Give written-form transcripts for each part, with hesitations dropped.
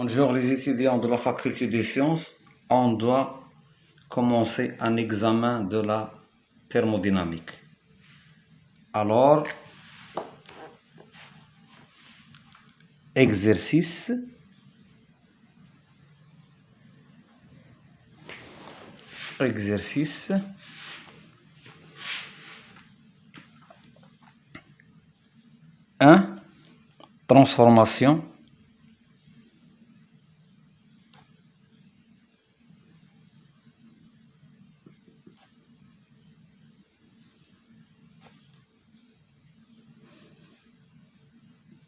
Bonjour les étudiants de la faculté des sciences. On doit commencer un examen de la thermodynamique. Alors, exercice. Exercice. Un. Transformation.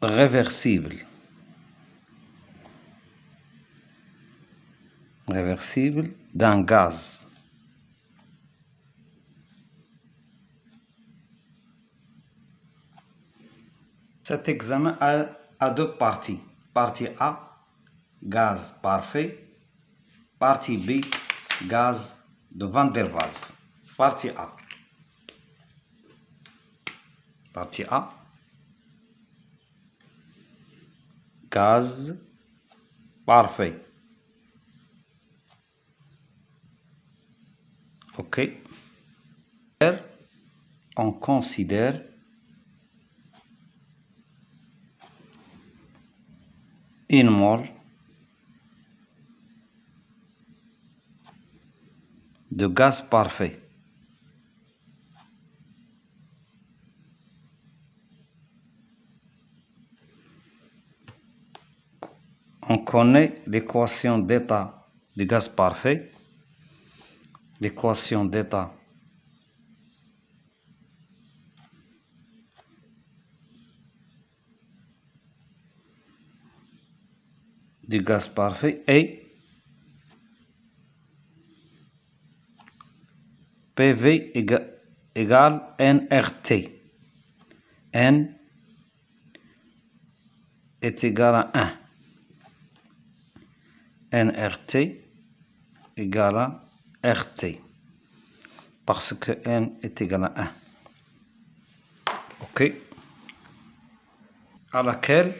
Réversible. Réversible d'un gaz. Cet examen a deux parties. Partie A, gaz parfait. Partie B, gaz de Van der Waals. Partie A. Partie A. Gaz parfait. OK. On considère une mole de gaz parfait. On connaît l'équation d'état du gaz parfait. L'équation d'état du gaz parfait est PV égale nRT. N est égal à 1. nRT égale à RT. Parce que N est égal à 1. OK. À laquelle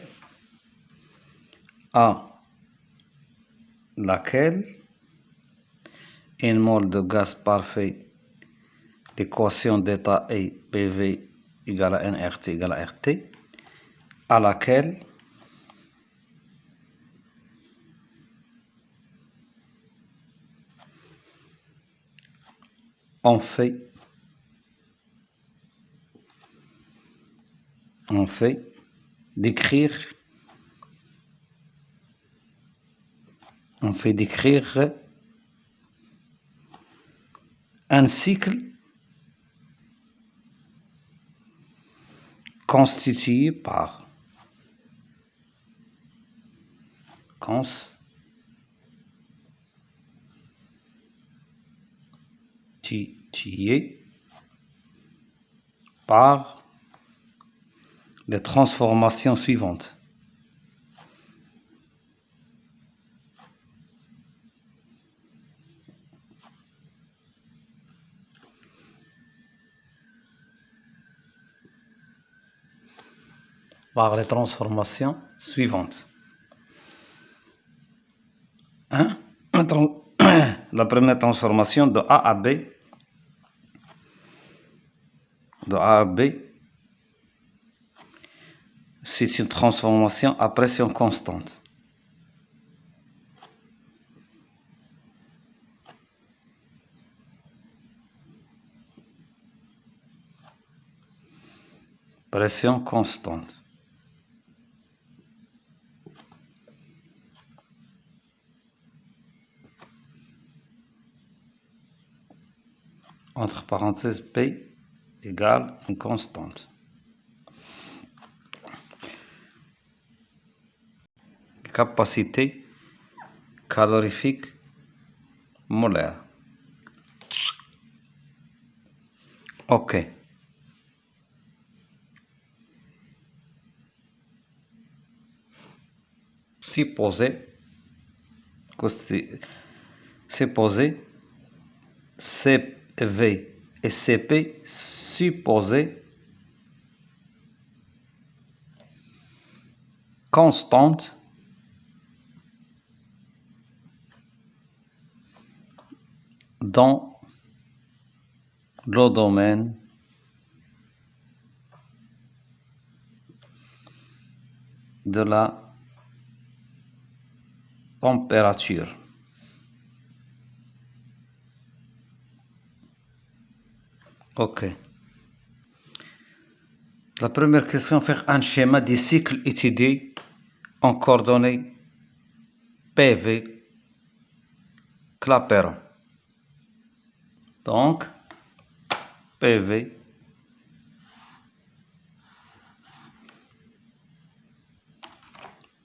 une mole de gaz parfait, l'équation d'état est PV égale à nRT égale à RT, à laquelle on fait décrire un cycle constitué par les transformations suivantes. Par les transformations suivantes. 1. La première transformation de A à B. De A à B. C'est une transformation à pression constante. Pression constante. Entre parenthèses, P égale une constante. Capacité calorifique molaire. OK. Supposer CV et CP supposées constantes dans le domaine de la température. Ok. La première question, faire un schéma des cycles étudiés en coordonnées PV Clapeyron. Donc, PV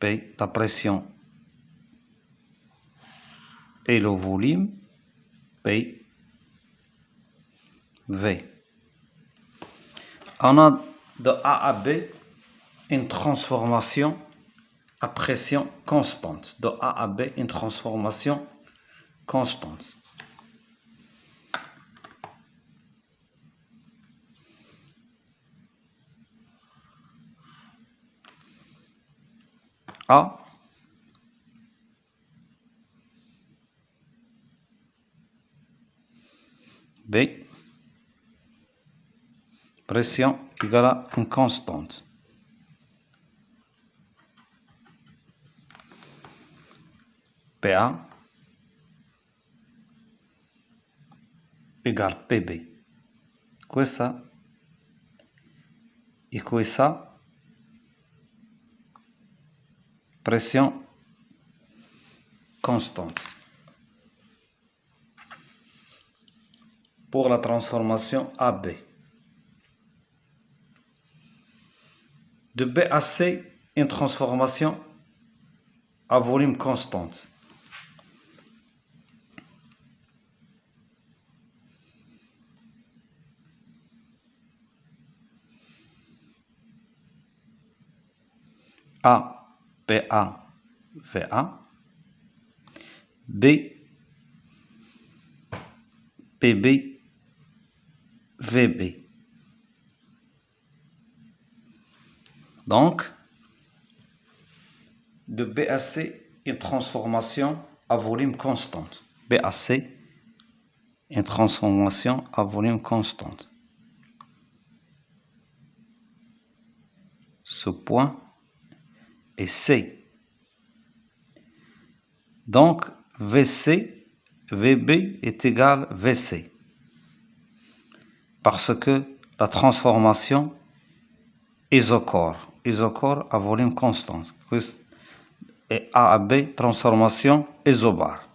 P, la pression et le volume, P, V. On a de A à B une transformation à pression constante. De A à B, une transformation constante. A, B, pression égale à une constante. PA égale PB. Questo e questa pression constante. Pour la transformation AB. De B à C, une transformation à volume constante. A, PA, VA. B, PB, VB. Donc, de B à C, une transformation à volume constante. B à C, une transformation à volume constante. Ce point est C. Donc, VC, VB est égal à VC. Parce que la transformation isocore à volume constant. Et A à B, transformation isobare.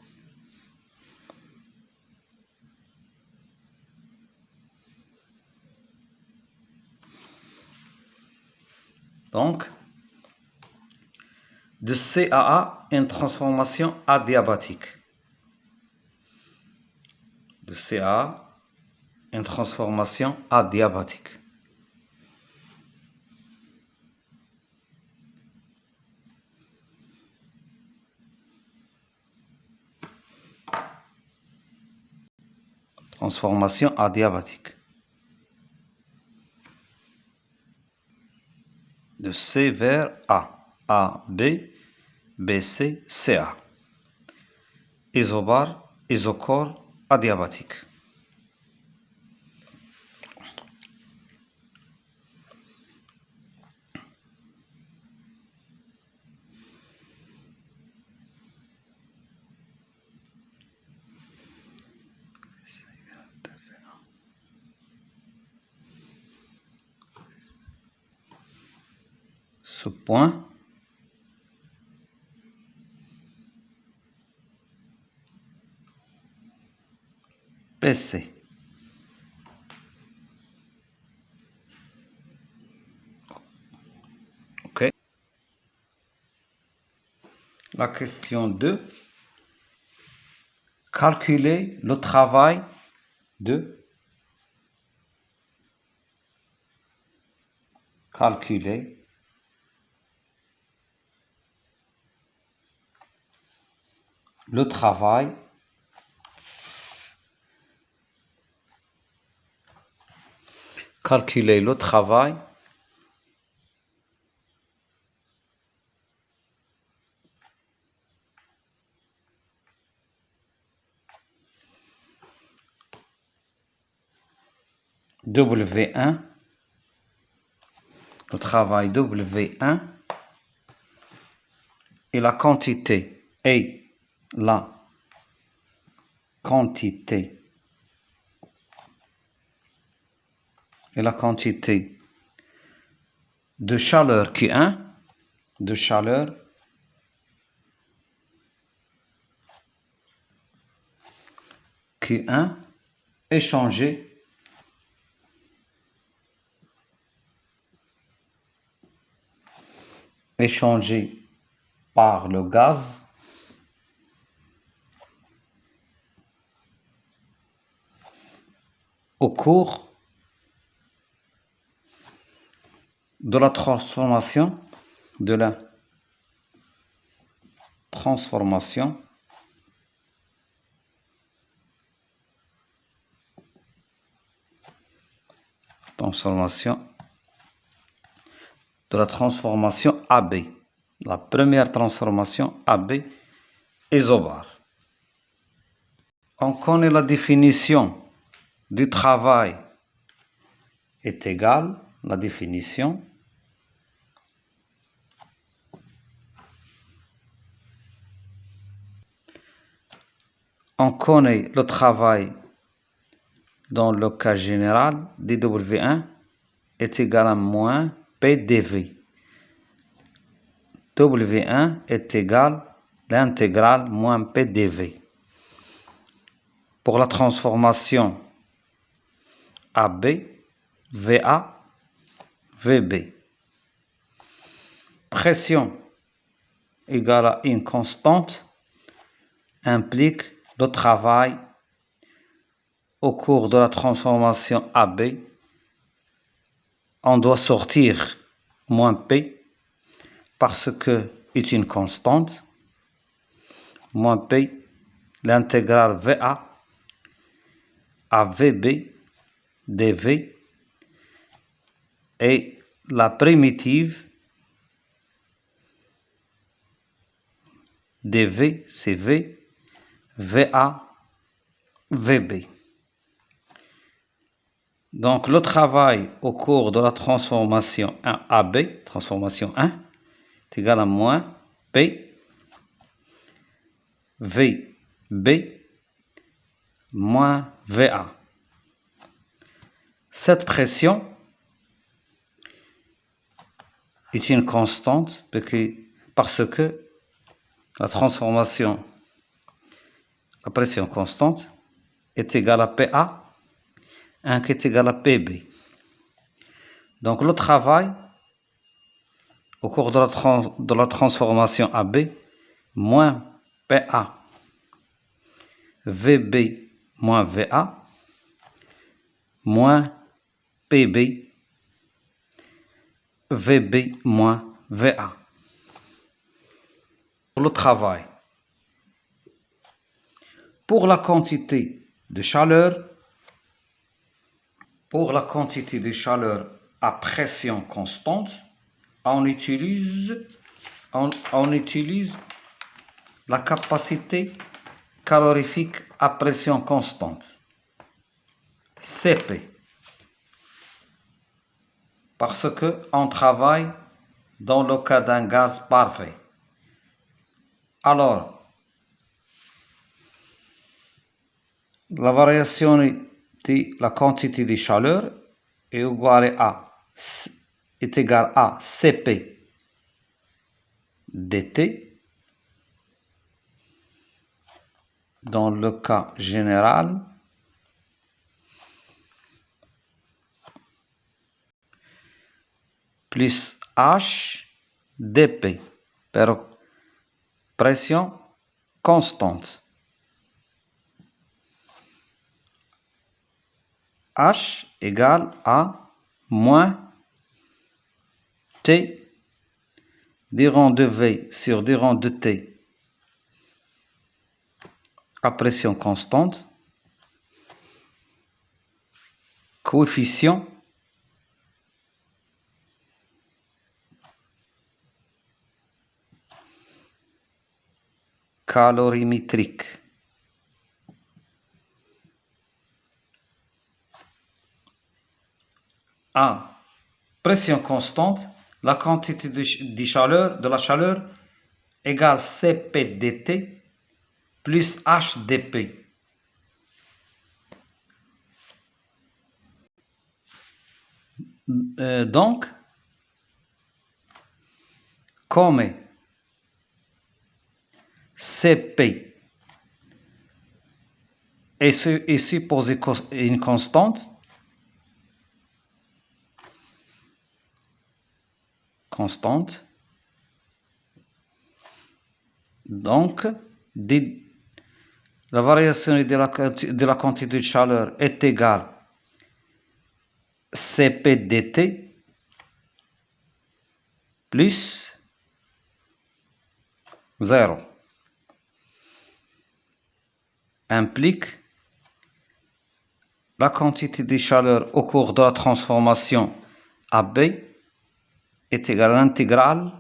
Donc, de C à A, une transformation adiabatique. De C à A, une transformation adiabatique. Transformation adiabatique. De C vers A, B, BC, CA. Isobare, isocore, adiabatique. Ce point PC. OK. La question 2. Calculer le travail de calculer le travail W1, le travail W1 et la quantité et la quantité de chaleur Q1, de chaleur Q1 échangé par le gaz au cours de la transformation AB, la première transformation AB isobare. On connaît la définition du travail est égale, la définition on connaît le travail dans le cas général, dW1 est égal à moins PdV. W1 est égal à l'intégrale moins PdV. Pour la transformation AB, VA, VB. Pression égale à une constante implique le travail au cours de la transformation AB. On doit sortir moins P parce que est une constante. Moins P, l'intégrale VA à VB dV et la primitive dV c'est V, VA, VB. Donc le travail au cours de la transformation 1 AB, transformation 1, est égal à moins P, VB, moins VA. Cette pression est une constante parce que la transformation, la pression constante est égale à PA, 1 qui est égal à PB. Donc le travail au cours de la transformation AB, moins PA, VB moins VA, moins PB, VB moins VA. Le travail. Pour la quantité de chaleur, à pression constante, on utilise la capacité calorifique à pression constante, CP, parce qu'on travaille dans le cas d'un gaz parfait. Alors, la variation de la quantité de chaleur est égale à Cp dt. Dans le cas général, plus H dP per pression constante. H égale à moins T d rond de V sur d rond de T à pression constante, coefficient calorimétrique. à pression constante, la quantité de la chaleur égale Cp dt plus HdP. Donc, comme Cp est supposé une constante, donc la variation de la quantité de chaleur est égale Cp dt plus 0 implique la quantité de chaleur au cours de la transformation AB est égale à l'intégrale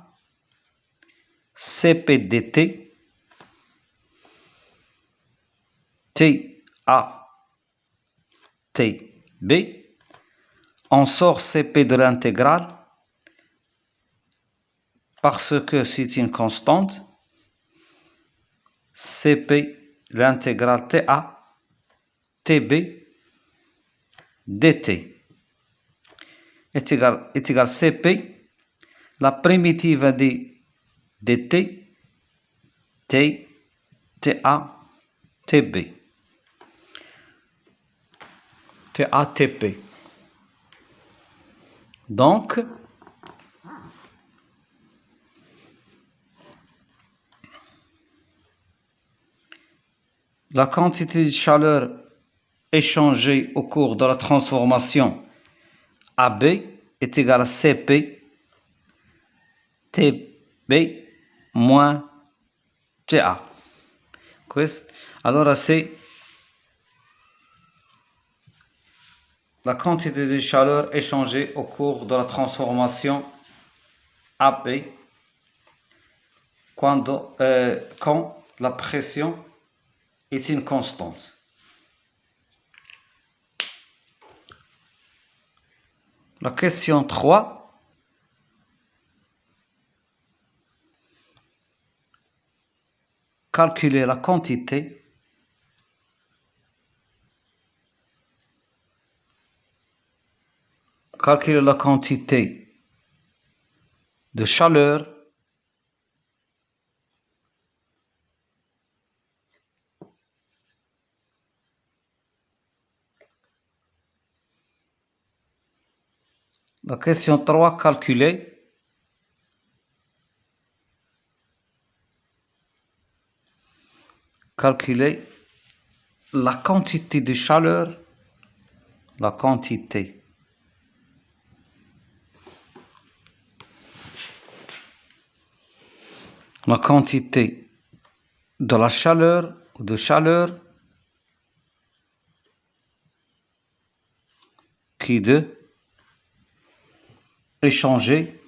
Cp dt TA TB. On sort Cp de l'intégrale parce que c'est une constante. Cp, l'intégrale TA TB dt est égal Cp, la primitive de dt, T, TA, TB, TATP. Donc, la quantité de chaleur échangée au cours de la transformation AB est égale à Cp TB moins TA. Alors, c'est la quantité de chaleur échangée au cours de la transformation AB quand la pression est une constante. La question 3. Calculer la quantité de chaleur la question 3, calculer la quantité de chaleur, la quantité de la chaleur ou de chaleur qui est échangée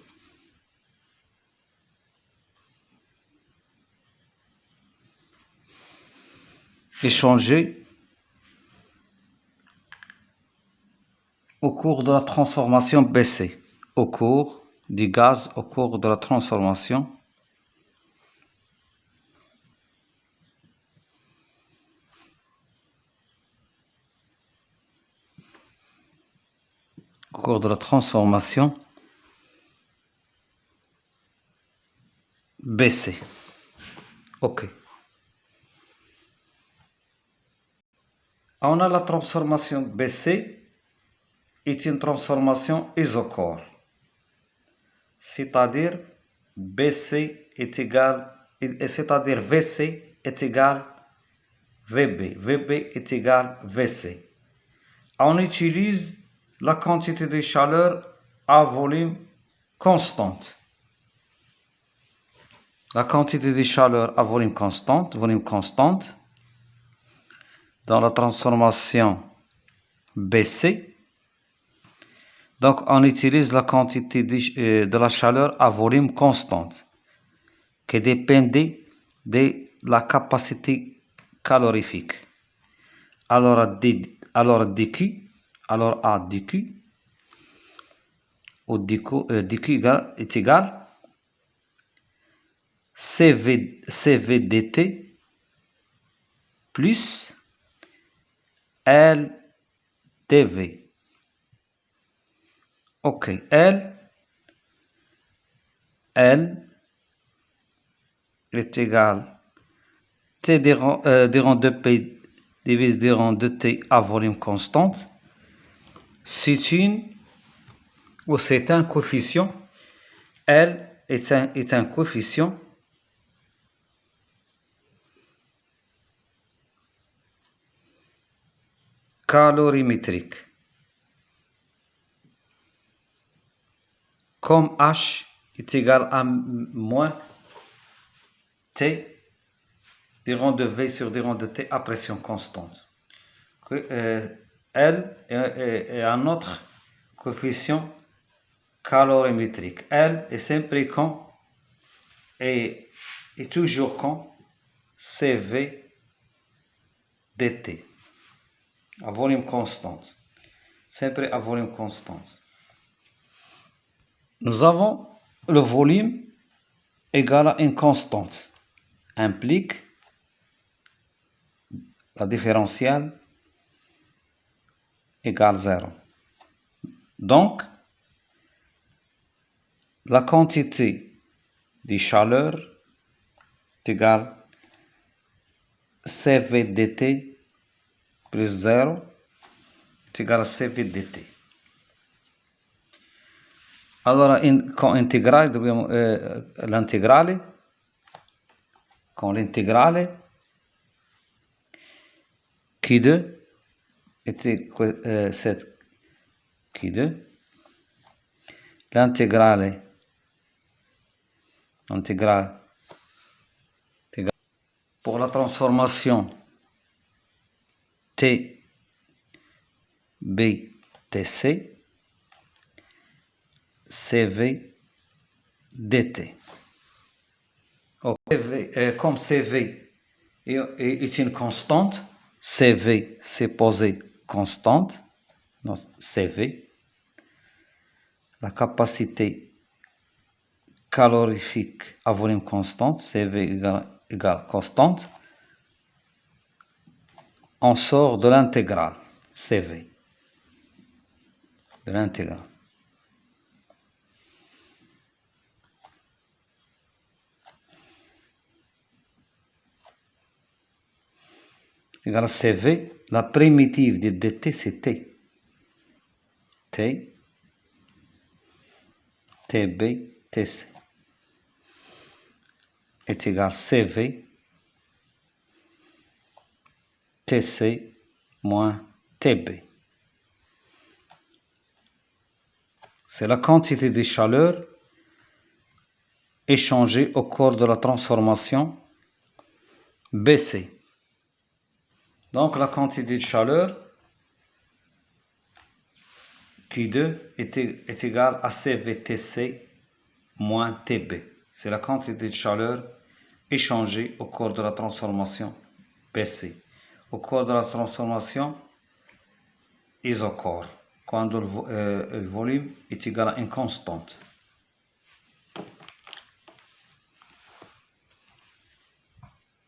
au cours de la transformation BC, au cours du gaz, au cours de la transformation BC. OK. On a la transformation BC est une transformation isochore, c'est-à-dire VC est égal VB, VB est égal VC. On utilise la quantité de chaleur à volume constante. La quantité de chaleur à volume constante, dans la transformation BC. Donc, on utilise la quantité de la chaleur à volume constante qui dépendait de la capacité calorifique. Alors, A dQ ou dq est égal CVDT plus LDV. Ok, L est égal T des rangs de P divise des rangs de T à volume constante. C'est un coefficient. L est un coefficient calorimétrique. Comme H est égal à moins T des rangs de V sur des rangs de T à pression constante. L est un autre coefficient calorimétrique. L est sempre con et toujours con CV dt à volume constante. Sempre à volume constante. Nous avons le volume égal à une constante. Implique la différentielle égale 0. Donc, la quantité de chaleur est égale CV dt plus 0 est égal à CV dt. Allora, con integrale dobbiamo l'integrale con l'integrale Q2 était cette Q2 l'intégrale pour la transformation T B TC CV dt. Comme CV est une constante, CV c'est posé constante, non, CV, la capacité calorifique à volume constante, CV égale constante, on sort de l'intégrale, CV, de l'intégrale. Égal à CV, la primitive de dt c'est T. T, TB, TC est égal à CV, TC moins TB. C'est la quantité de chaleur échangée au cours de la transformation BC. Donc la quantité de chaleur Q2 est égale à CVTC moins TB. C'est la quantité de chaleur échangée au cours de la transformation BC. Au cours de la transformation isochore, quand le volume est égal à une constante.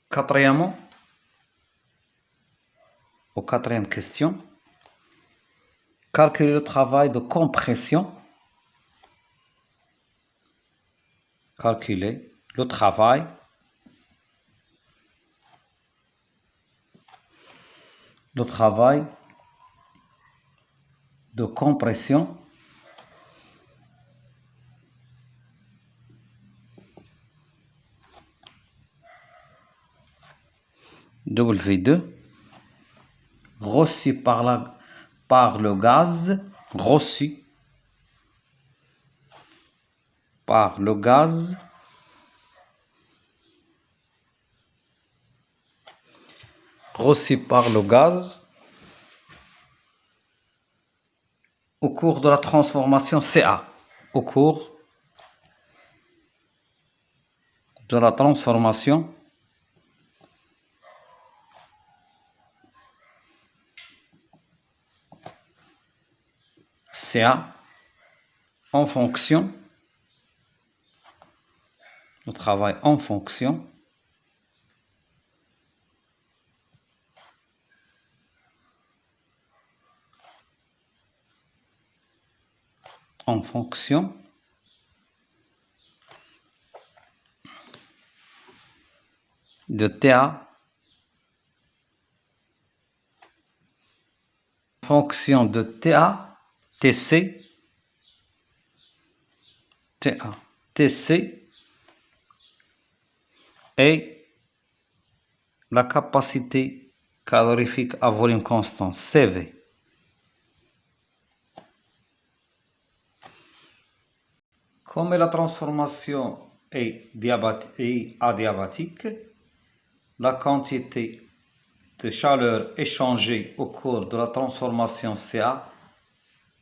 Quatrièmement, aux quatrième question, calculer le travail de compression. Calculer le travail de compression W2 reçu par le gaz, reçu par le gaz au cours de la transformation CA. Au cours de la transformation CA en fonction, le travail en fonction de TA, fonction de TA, TC, TA, TC, et la capacité calorifique à volume constant, CV. Comme la transformation est adiabatique, la quantité de chaleur échangée au cours de la transformation CA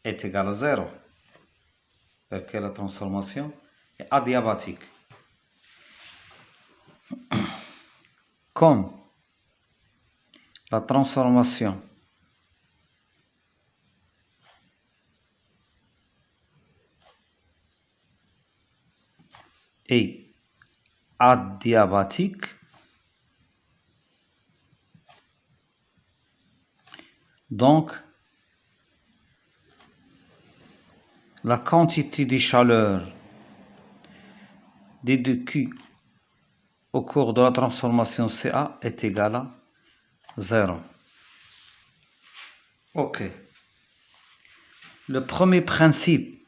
est égale à 0, parce que la transformation est adiabatique. Comme la transformation est adiabatique, donc la quantité de chaleur déduite au cours de la transformation CA est égale à 0. Ok. Le premier principe,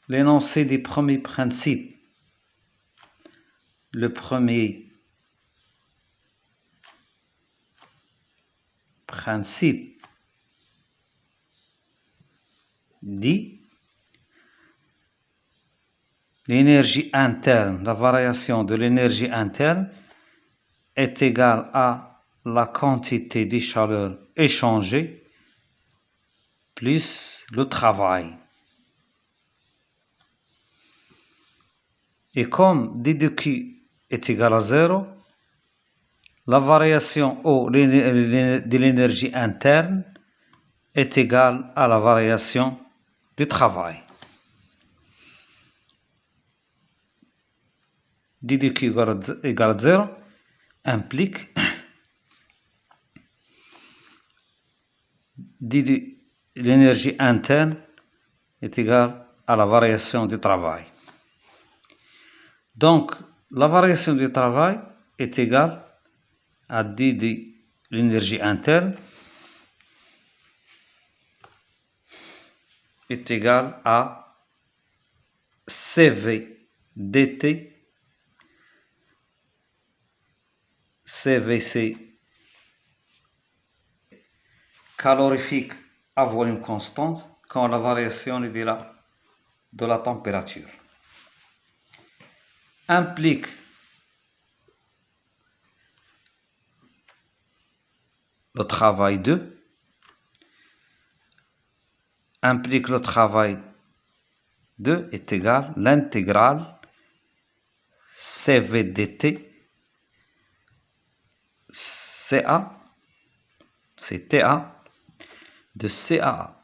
l'énoncé des premiers principes. Le premier principe dit l'énergie interne, la variation de l'énergie interne est égale à la quantité de chaleur échangée plus le travail. Et comme dQ est égal à 0, la variation de l'énergie interne est égale à la variation du travail. dQ égale à 0 implique l'énergie interne est égale à la variation du travail. Donc, la variation du travail est égale à d de l'énergie interne est égale à CV dt CVC calorifique à volume constant quand la variation est de la température implique le travail 2 implique le travail 2 est égal à l'intégrale CV dt CA, c'est TA de CA.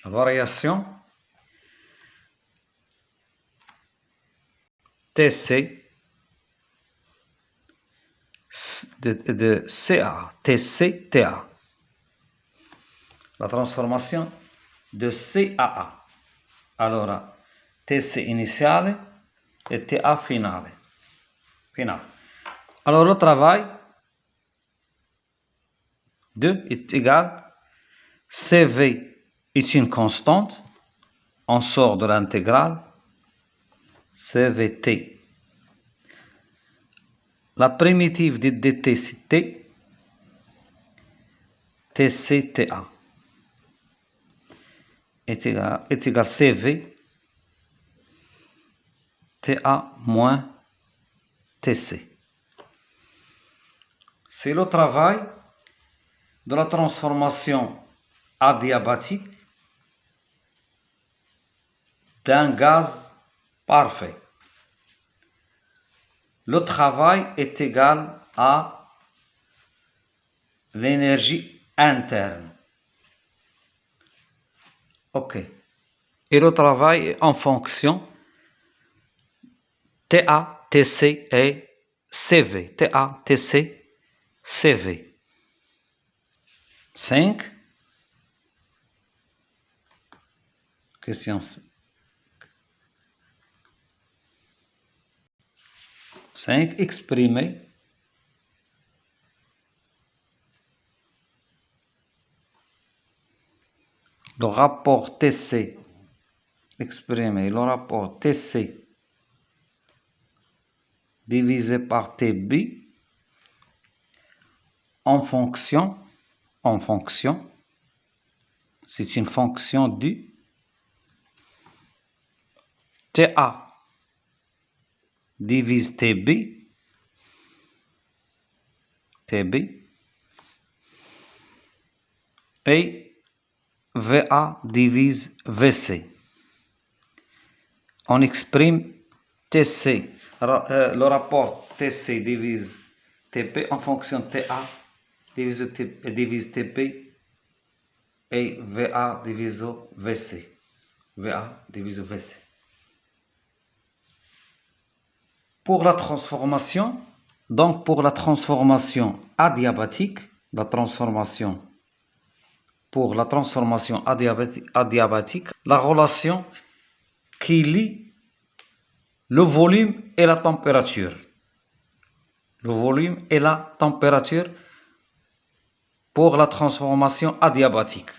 La variation TC de CA, TC, TA. La transformation de CAA. Allora, TC iniziale et TA finale. Alors, le travail 2 est égal, CV est une constante, on sort de l'intégrale, CVT. La primitive de dt c'est T, TCTA est égal CV TA moins TC. C'est le travail de la transformation adiabatique d'un gaz parfait. Le travail est égal à l'énergie interne. OK. Et le travail est en fonction TA, TC et CV. TA, TC, CV. 5. Question 5. Exprimer le rapport TC. Exprimer le rapport TC divisé par TB en fonction, c'est une fonction du TA divise TB et VA divise VC. On exprime TC, le rapport TC divise TP en fonction de TA divise TP et VA divise VC. VA divise VC. Pour la transformation, donc pour la transformation adiabatique, pour la transformation adiabatique, la relation qui lie le volume et la température. Le volume et la température pour la transformation adiabatique.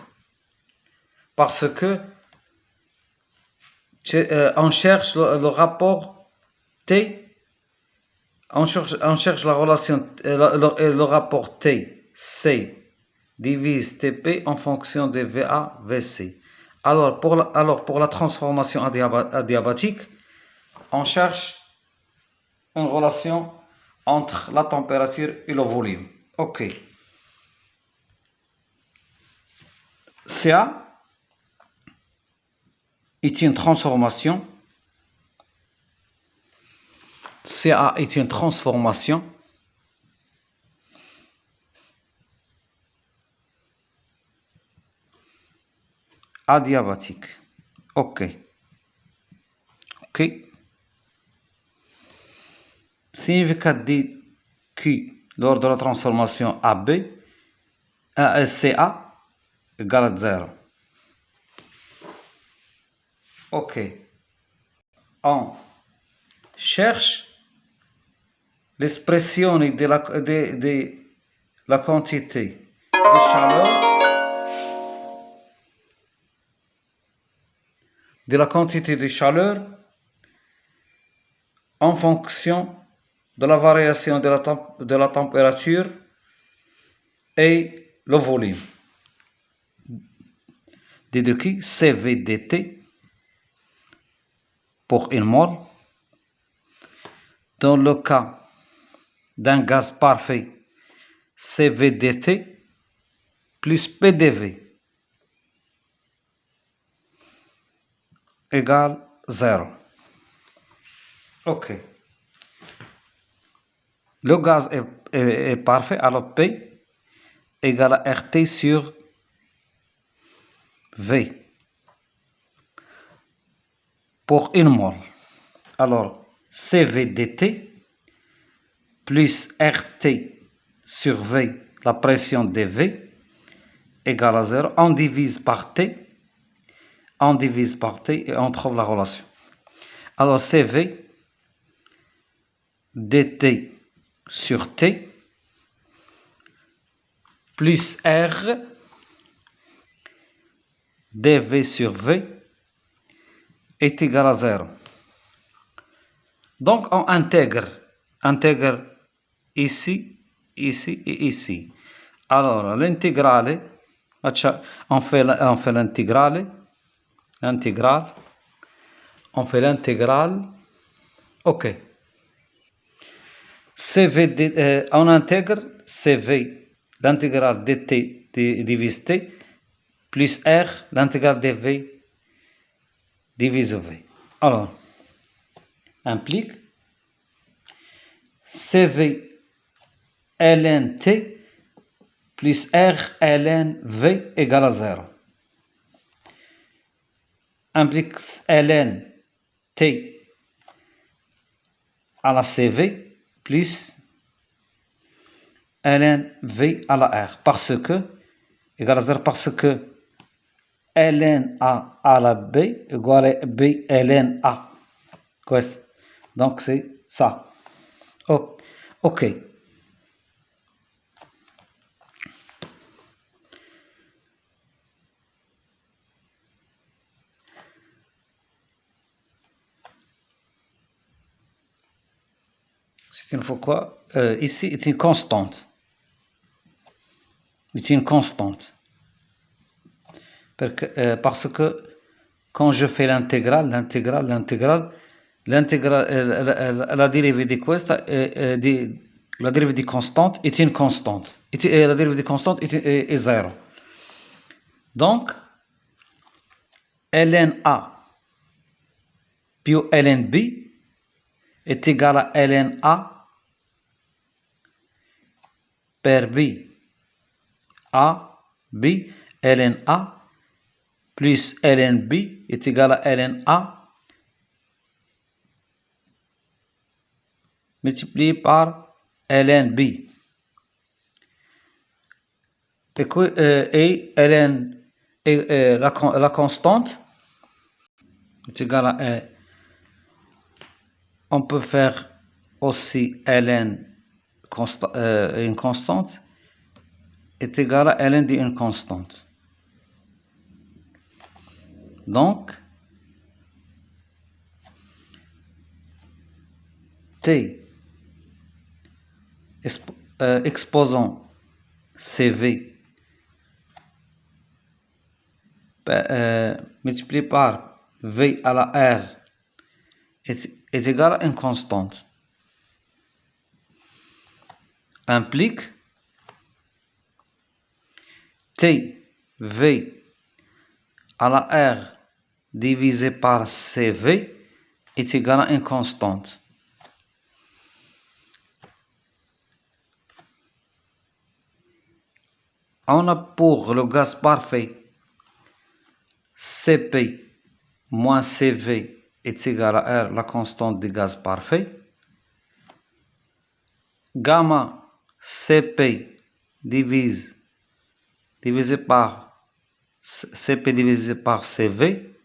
Parce que on cherche le rapport T, on cherche la relation, le rapport T, C divise TP en fonction de VA, VC. Alors pour la transformation adiabatique, on cherche une relation entre la température et le volume. OK. CA est une transformation. CA est une transformation adiabatique. OK. OK. Significat dit Q lors de la transformation AB, CA égale à 0. OK. On cherche l'espressione de la quantité de chaleur en fonction de la variation de la température et le volume. D de qui CV dt pour une mole. Dans le cas d'un gaz parfait, CV dt plus PDV égale 0. OK. Le gaz est parfait, alors P égale à RT sur V pour une mole. Alors, CV dt plus RT sur V, la pression dV, égale à 0. On divise par T et on trouve la relation. Alors, CV dt sur T plus R dV sur V est égal à 0. Donc, on intègre ici, ici et ici. Alors, l'intégrale, on fait l'intégrale, on fait l'intégrale, OK. On intègre CV, l'intégrale dt divise t, plus R, l'intégrale dv divise v. Alors, implique CV ln t plus R ln v égale à 0. implique ln t à la CV plus ln v à la r, parce que, égale à 0, parce que ln a à la b égale à b ln a. Donc c'est ça. Ok. C'est une fois quoi? Ici est une constante. C'est une constante. Parce que quand je fais l'intégrale, la dérivée de questa, la dérivée de constante est une constante. La dérivée de constante est 0. Donc, ln A più ln B est égal à ln A per B. A, B, ln A plus ln B est égal à ln A multiplié par ln B. Et ln la constante est égale à on peut faire aussi ln une constante est égale à ln d'une constante. Donc, t exposant CV multiplié par V à la R est égal à une constante implique TV à la R divisé par CV est égal à une constante. On a pour le gaz parfait Cp moins Cv est égal à R, la constante du gaz parfait. Gamma Cp divisé par Cp divisé par Cv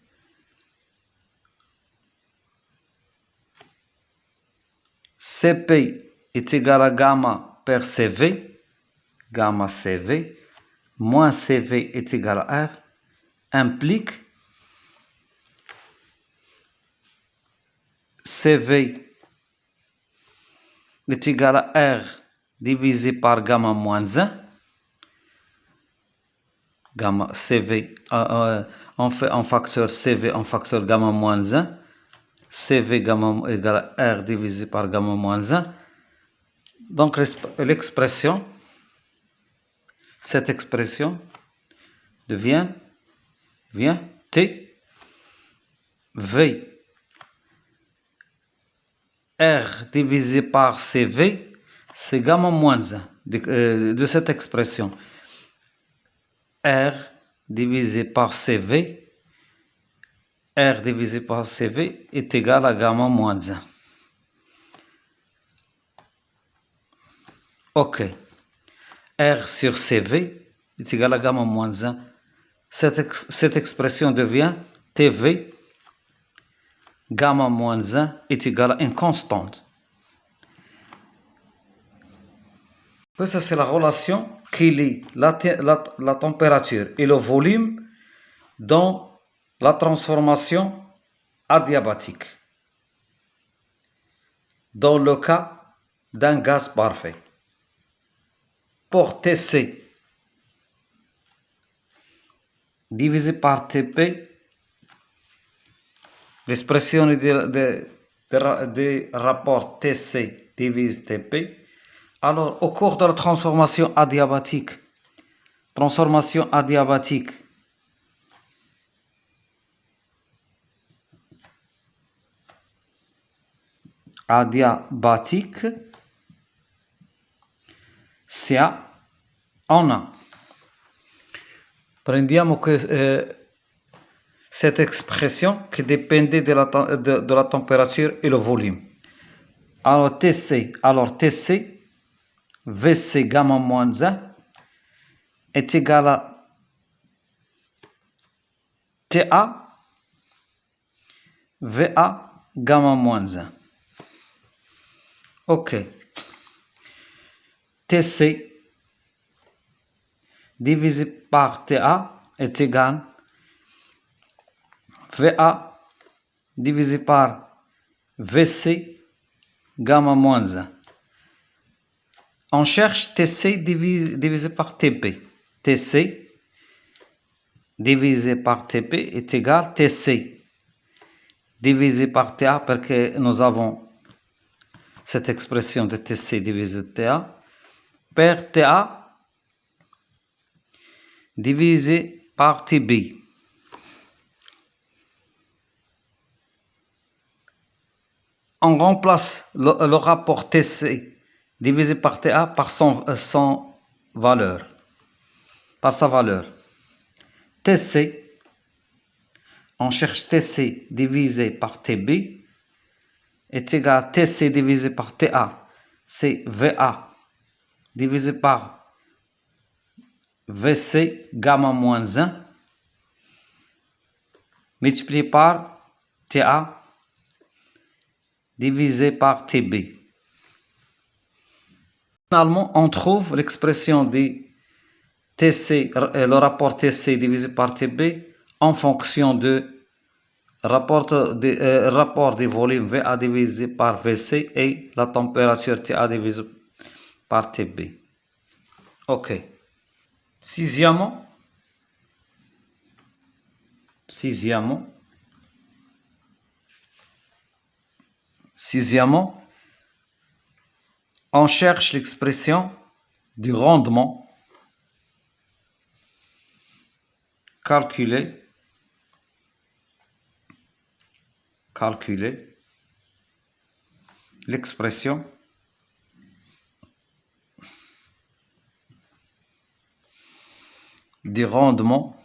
Cp est égal à gamma per Cv, gamma Cv, moins Cv est égal à R, implique Cv est égal à R divisé par gamma moins 1. Gamma CV, on fait un facteur CV en facteur gamma moins 1. CV gamma égale à R divisé par gamma moins 1. Donc l'expression, cette expression devient T V R divisé par CV, c'est gamma moins 1 de cette expression. R divisé par CV, R divisé par CV est égal à gamma moins 1. Ok. R sur CV est égal à gamma moins 1. Cette expression devient TV gamma moins 1 est égal à une constante. Ça, c'est la relation qui lie la température et le volume dans la transformation adiabatique, dans le cas d'un gaz parfait. Pour Tc divisé par Tp, l'expression des rapports Tc divise Tp. Alors, au cours de la transformation adiabatique, on a, prendiamo cette expression qui dépendait de la température et le volume. Alors TC, VC gamma moins 1 est égal à TA, VA gamma moins 1. Ok. TC divisé par TA est égal à VA divisé par VC gamma moins 1. On cherche TC divisé par TP. TC divisé par TP est égal à TC divisé par TA, parce que nous avons cette expression de TC divisé TA, per TA divisé par TB. On remplace le rapport TC divisé par TA par sa valeur. TC, on cherche TC divisé par TB est égal à TC divisé par TA, c'est VA divisé par VC gamma moins 1 multiplié par TA divisé par TB. Finalement, on trouve l'expression de TC, le rapport TC divisé par TB en fonction de rapport des volumes VA divisé par VC et la température TA divisé par TB. Ok. Sixièmement, on cherche l'expression du rendement calculé l'expression du rendement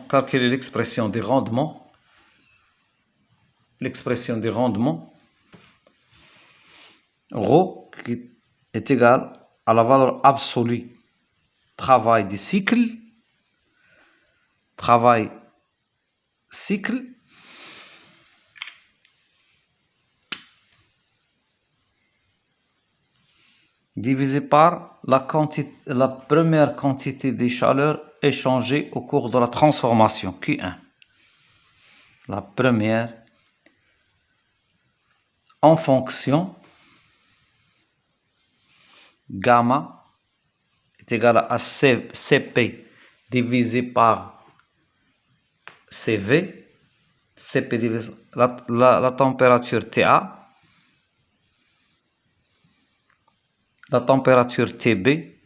calculer l'expression du rendement ρ qui est égal à la valeur absolue travail du cycle divisé par la première quantité de chaleur échangée au cours de la transformation, Q1. La première en fonction gamma est égal à Cp divisé par Cv, Cp divisé la température TA, la température TB,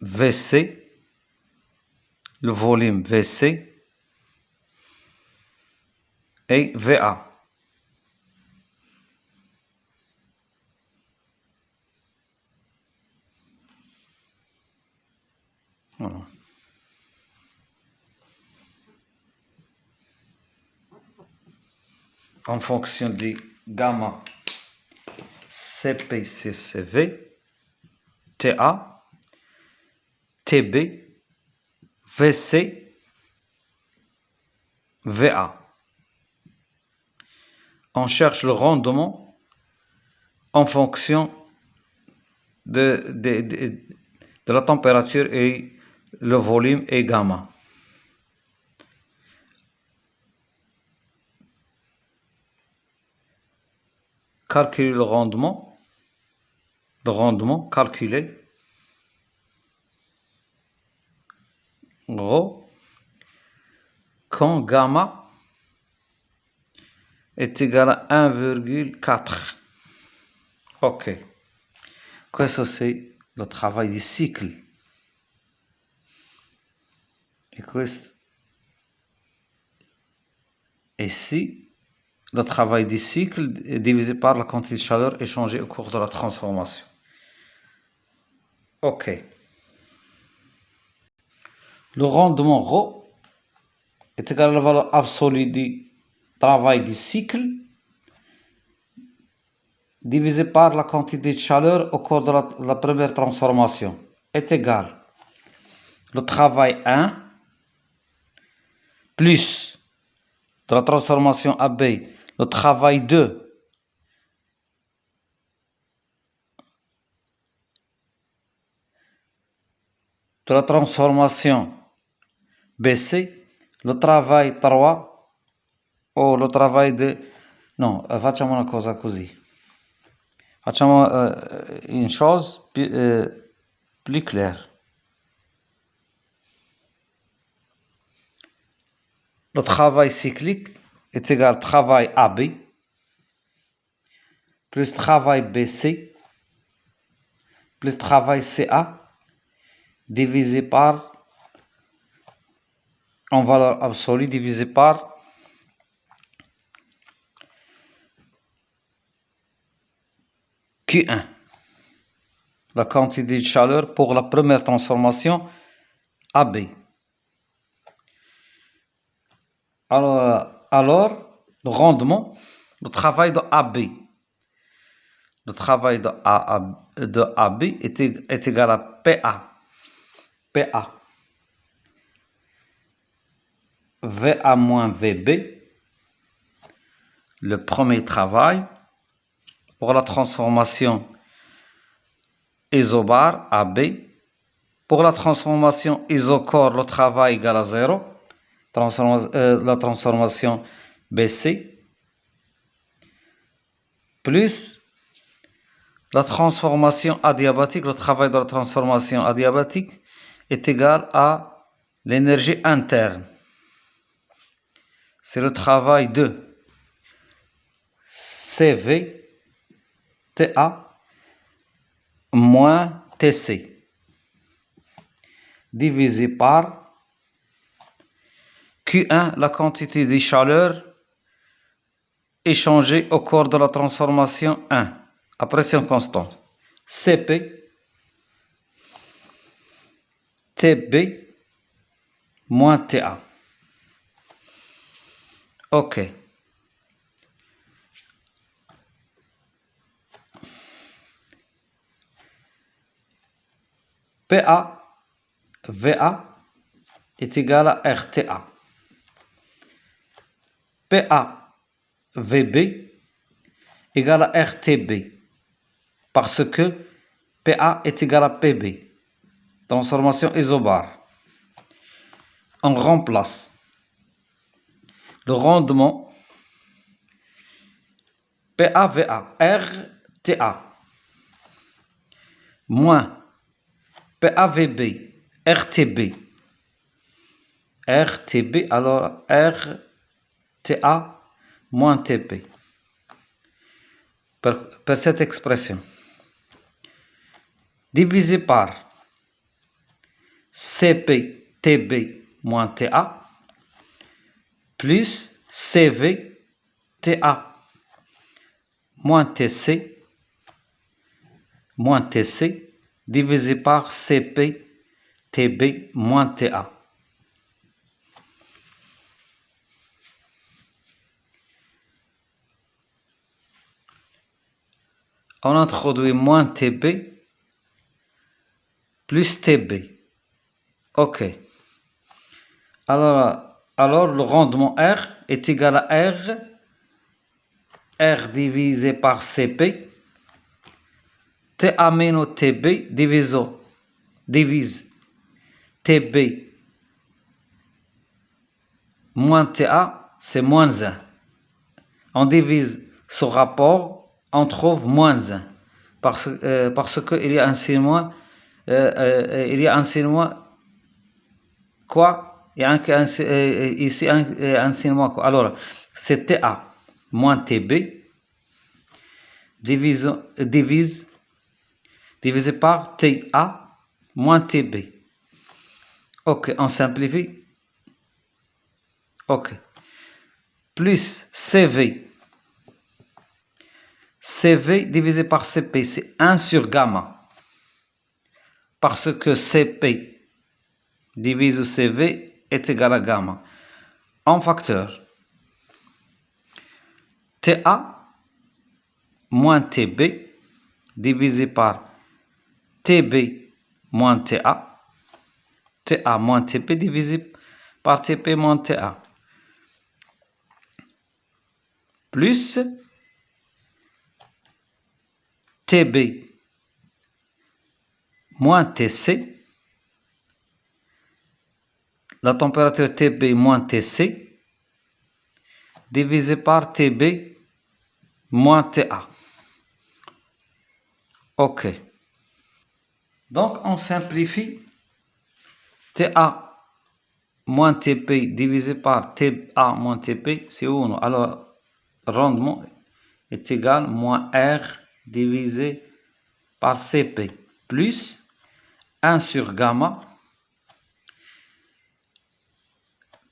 Vc, le volume Vc et Va. Voilà. En fonction de gamma Cp c'est Cv, TA, TB, Vc, Va. On cherche le rendement en fonction de la température et le volume et gamma. Calculer le rendement calculé ρ quand gamma est égal à 1,4. Ok. Questo c'est le travail du cycle. Et questo ici le travail du cycle divisé par la quantité de chaleur échangée au cours de la transformation. Ok. Le rendement ρ est égal à la valeur absolue du travail du cycle divisé par la quantité de chaleur au cours de la première transformation est égal le travail 1 plus de la transformation AB le travail 2 de la transformation BC, le travail 3 o lo travail de... No, facciamo una cosa così. Facciamo une chose plus claire. Le travail cyclique est égal à travail AB plus travail BC plus travail CA divisé par, en valeur absolue, divisé par Q1, la quantité de chaleur pour la première transformation AB. Alors le rendement, le travail de AB. Le travail de AB est égal à PA. PA. VA moins VB. Le premier travail pour la transformation isobar AB. Pour la transformation isocore, le travail égal à 0. La transformation BC. Plus la transformation adiabatique, le travail de la transformation adiabatique est égal à l'énergie interne. C'est le travail de CV TA moins TC divisé par Q1, la quantité de chaleur échangée au cours de la transformation 1 à pression constante. CP TB moins TA. Ok. PA VA est égal à RTA. PA VB égale à RTB parce que PA est égal à PB. Transformation isobar. On remplace le rendement PAVA RTA moins PAVB RTB. RTB, alors RTA moins TP. Par cette expression. Divisé par CP TB moins TA plus CV TA moins TC divisé par CP TB moins TA. On introduit moins TB plus TB. Ok. Alors le rendement R est égal à R divisé par CP, TA minus TB divise TB moins TA, c'est moins 1. On divise ce rapport, on trouve moins 1. Parce qu'il y a un signe moins, quoi? Il y a ici un signe moins quoi? Alors, c'est TA moins TB divisé par TA moins TB. Ok, on simplifie. Ok. Plus CV CV divisé par CP, c'est 1 sur gamma. Parce que CP divisé CV est égal à gamma. En facteur, TA moins TB divisé par TB moins TA. TA moins TP divisé par TP moins TA. Plus TB moins TC. La température TB moins TC divisé par TB moins TA. OK. Donc, on simplifie. TA moins TP divisé par TA moins TP, c'est 1. Alors, rendement est égal à moins R divisé par CP plus 1 sur gamma.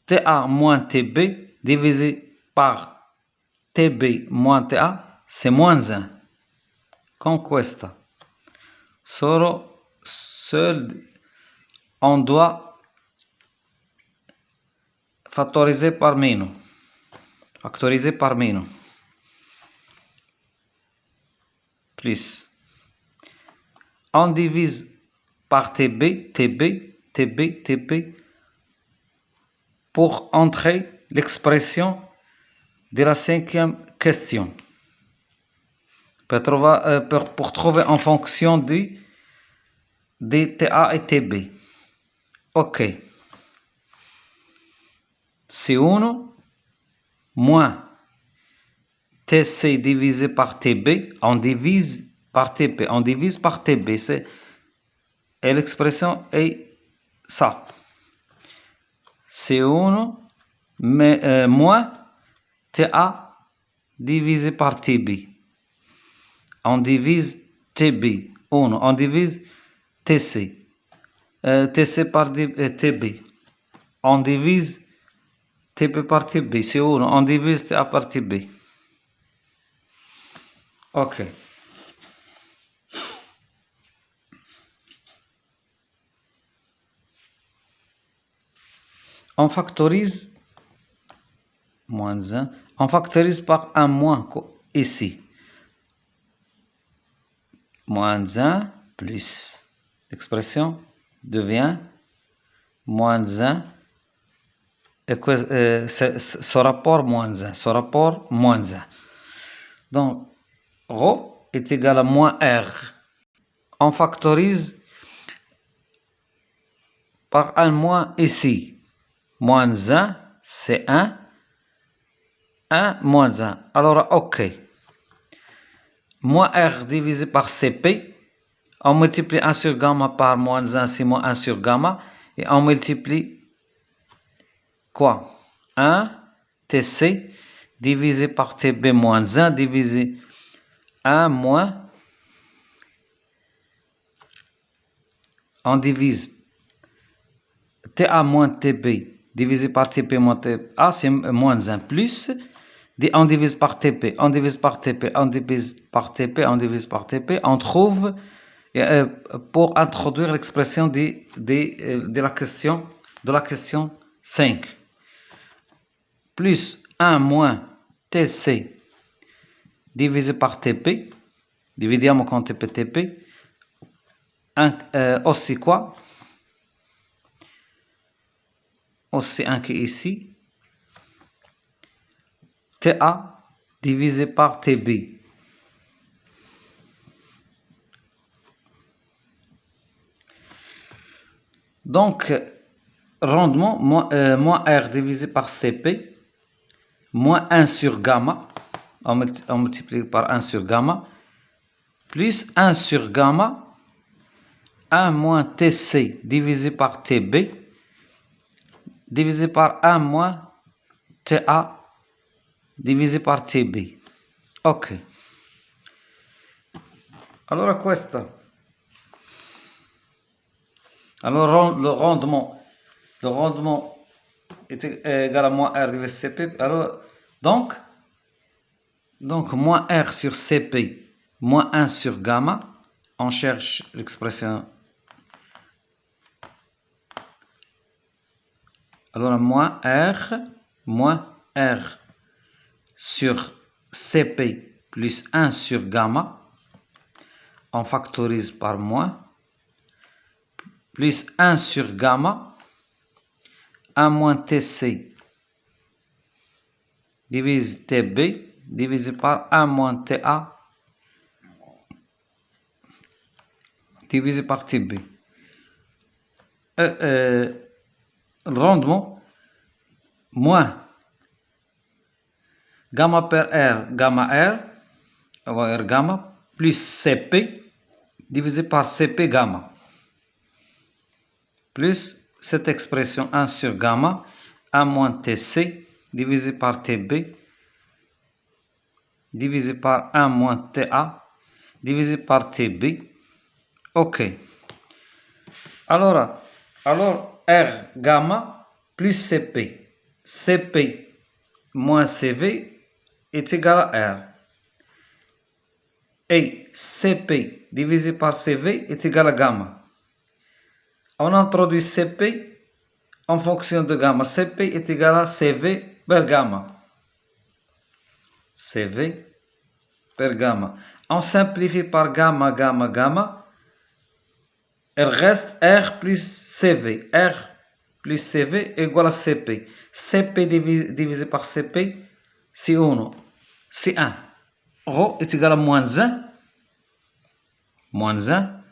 TA moins TB divisé par TB moins TA, c'est moins 1. Con questa. Seul, on doit factoriser par meno. Factoriser par meno. Plus. On divise par TB, TB, TB, TB pour entrer l'expression de la 5e question. Pour trouver en fonction de TA et TB. OK. C1 moins TC divisé par TB, on divise par TP, on divise par TB, et l'expression est ça. C1 moins TA divisé par TB. On divise TB, 1, on divise TC. TC par TB. On divise TP par TB, c'est 1, on divise TA par TB. OK. On factorise moins 1. On factorise par un moins ici. Moins 1 plus. L'expression devient moins 1. Ce rapport moins 1. Ce rapport moins 1. Donc, ρ est égal à moins R. On factorise par un moins ici. Moins 1, c'est 1. 1 moins 1. Alors, OK. Moins R divisé par CP. On multiplie 1 sur gamma par moins 1, c'est moins 1 sur gamma. Et on multiplie quoi? 1 TC divisé par TB moins 1 divisé 1 moins. On divise TA moins TB divisé par TP moins TA, c'est moins 1 plus. On divise par TP, on divise par TP, on divise par TP, on divise par TP. On trouve, pour introduire l'expression de la question 5. Plus 1 moins TC divisé par TP. Dividiamo con TP TP. Aussi quoi? Aussi anche ici. TA divisé par TB. Donc, rendement, moins R divisé par CP, moins 1 sur gamma, on multiplie par 1 sur gamma, plus 1 sur gamma, 1 moins TC divisé par TB, divisé par 1 moins TA divisé par TB. Ok. Allora questo. Alors le rendement est égal à moins R divisé CP. Alors, donc, Donc, moins R sur CP, moins 1 sur gamma. On cherche l'expression. Alors, moins R sur CP plus 1 sur gamma. On factorise par moins. Plus 1 sur gamma. 1 moins TC divise TB divisé par 1 moins TA divisé par TB. Le rendement, moins gamma per R, R gamma, plus CP divisé par CP gamma, plus cette expression 1 sur gamma, 1 moins TC divisé par TB divisé par 1 moins TA divisé par TB. OK. Alors R gamma plus CP. CP moins CV est égal à R. Et CP divisé par CV est égal à gamma. On introduit CP en fonction de gamma. CP est égal à CV per gamma. CV per gamma. On simplifie par gamma, gamma, gamma. Il reste R plus CV. R plus CV égale à CP. CP divisé par CP, c'est 1. C'est 1. Rho est égal à moins 1. Moins 1.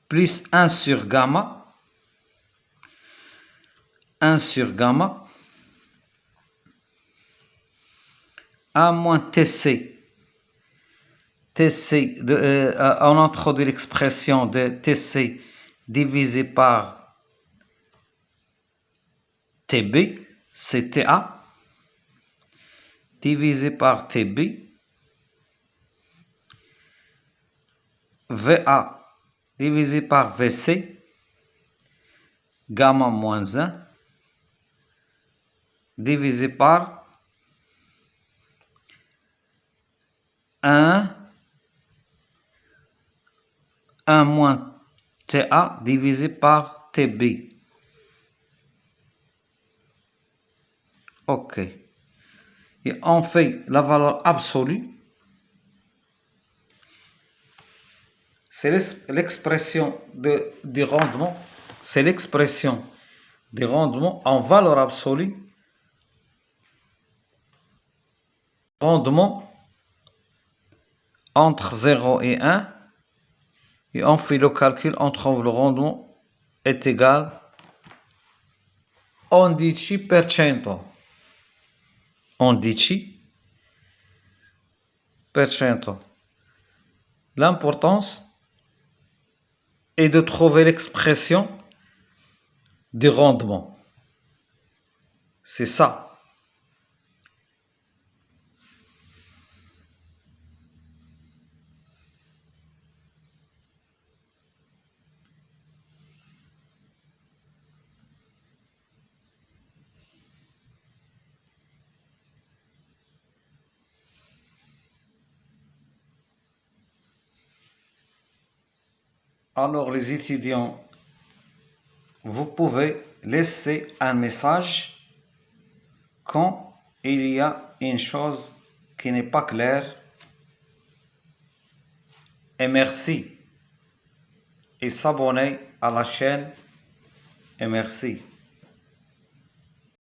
Plus 1 sur gamma. 1 sur gamma. 1 moins TC. TC, on introduit l'expression de TC divisé par TB, c'est TA, divisé par TB, VA divisé par VC, gamma moins 1, divisé par 1 moins TA divisé par TB. OK. Et on fait la valeur absolue. C'est l'expression du rendement. C'est l'expression du rendement en valeur absolue. Rendement entre 0 et 1. Et on fait le calcul, on trouve le rendement est égal a 11%. 11%. L'importance est de trouver l'expression du rendement. C'est ça. Alors les étudiants, vous pouvez laisser un message quand il y a une chose qui n'est pas claire. Et merci. Et s'abonner à la chaîne. Et merci.